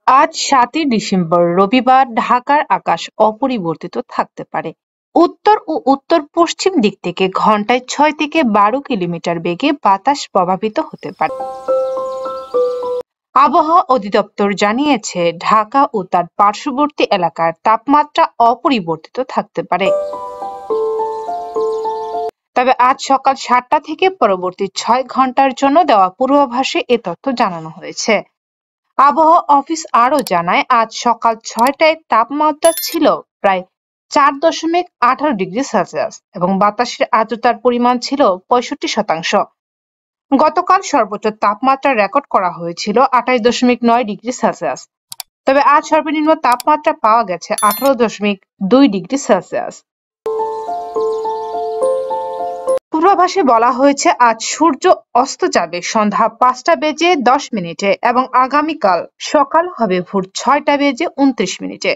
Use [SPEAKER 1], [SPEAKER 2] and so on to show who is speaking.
[SPEAKER 1] আজ ৭ই ডিসেম্বর রবিবার ঢাকার আকাশ অপরিবর্তিত থাকতে পারে। উত্তর ও উত্তর-পশ্চিম দিক থেকে ঘন্টায় ৬ থেকে ১২ কিলোমিটার বেগে বাতাস প্রভাবিত হতে পারে। আবহাওয়া অধিদপ্তর জানিয়েছে, ঢাকা ও তার পার্শ্ববর্তী এলাকার তাপমাত্রা অপরিবর্তিত থাকতে পারে। তবে আজ সকাল ৭টা থেকে পরবর্তী ৬ ঘন্টার জন্য দেওয়া পূর্বাভাসে এ তথ্য জানানো হয়েছে। আবহাওয়া অফিস আরও জানায়, আজ সকাল ৬টায় তাপমাত্রা ছিল প্রায় ৪.১৮ ডিগ্রি সেলসিয়াস এবং বাতাসের আর্দ্রতার পরিমাণ ছিল ৬৫%। গতকাল সর্বোচ্চ তাপমাত্রা রেকর্ড করা হয়েছিল ২৮.৯ ডিগ্রি সেলসিয়াস। তবে আজ সর্বনিম্ন তাপমাত্রা পাওয়া গেছে ১৮.২ ডিগ্রি সেলসিয়াস। পূর্বাভাসে বলা হয়েছে, আজ সূর্য অস্ত যাবে সন্ধ্যা ৫টা বেজে ১০ মিনিটে এবং আগামীকাল সকাল হবে ভোর ৬টা বেজে ২৯ মিনিটে।